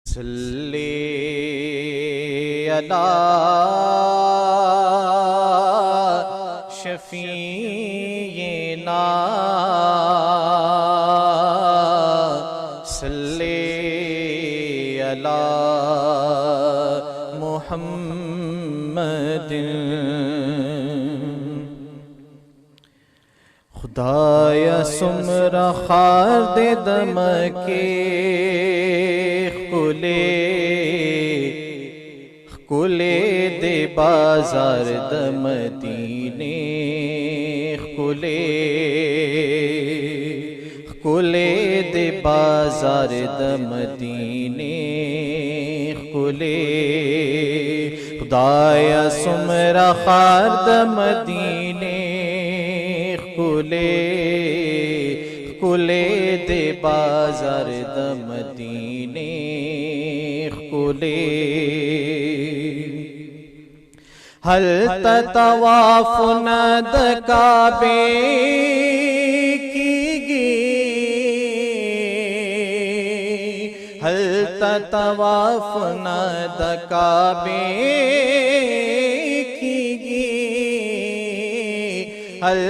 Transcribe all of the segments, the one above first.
सल्ले अला शफीना सल्ले अला मुहम्मद। खुदाया सुमरा खार दे दमके खुले दे बाजार दमदीने खुले दे बाजार दमदीने खुले। खुदाया सुमरा खार दमदीने खुले दे बाजार दमदीने खुले। हल तवाफ नद काबे कीगी हल तवाफ नद काबे कीगी हल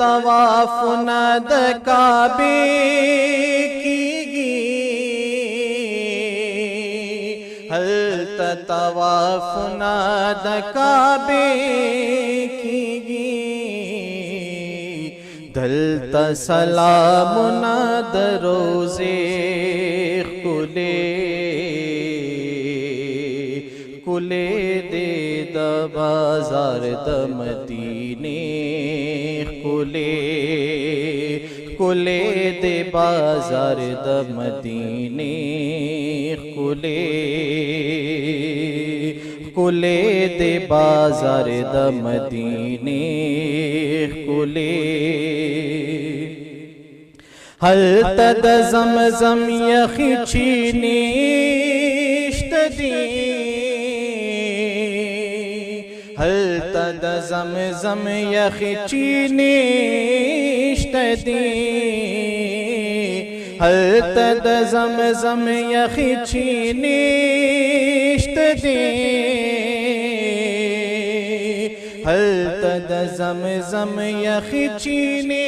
तवाफ नद काबे तवाफ नाद काबे कीगी दलत सलाम नाद रोजे खुले दे बाजार दमदीने खुले दे बाजार दमदीने खुले दे बाजार दमदीने खुले। हल तद ज़मज़म यखीनी इश्तदी हल तद ज़मज़म यखीनी इश्तदी हल तद ज़मज़म यखीनी इश्तदी हल तद ज़मज़म यखीनी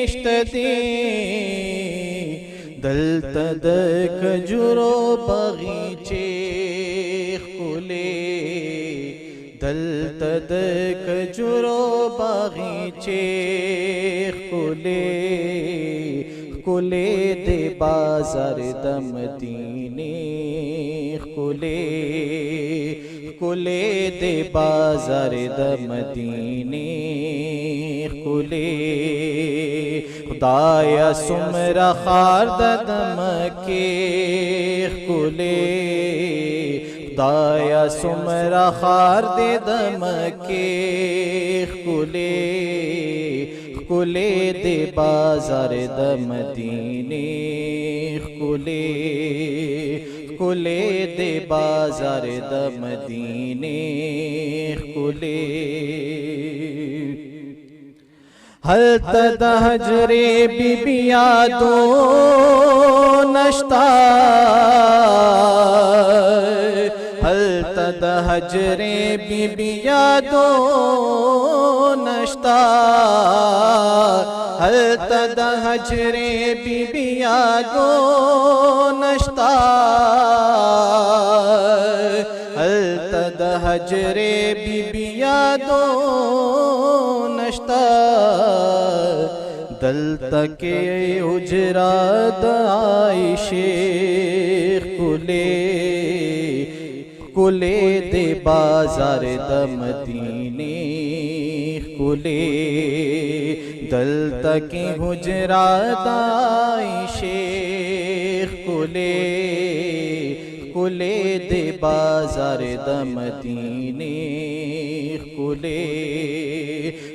इश्तदी दल तद खजूरो बगीचे दल तद खजूरो बगीचे खुले दे बाजार दमदीने खुले दे बाजार दमदीने खुले। खुदाया सुमरा खार दमके खुदाया सुमरा खार दे दमके खुले दे बाजार दमदीने खुले दे बाजार दमदीने खुले। हल तद हजरे बीबिया दो नश्ता हल तद हजरे बीबिया दो नश्ता हल तद हजरे बीबिया दो नश्ता हल तद हजरे बीबिया दो नश्ता दल तके उजरात आइशे खुले दे बाजार दमदीने दल तके गुजरात आइशे खुले दे बाजार दमदीने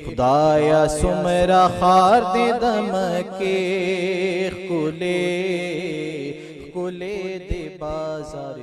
खुदाया सुमरा खार दे दमके खुले दे बाजार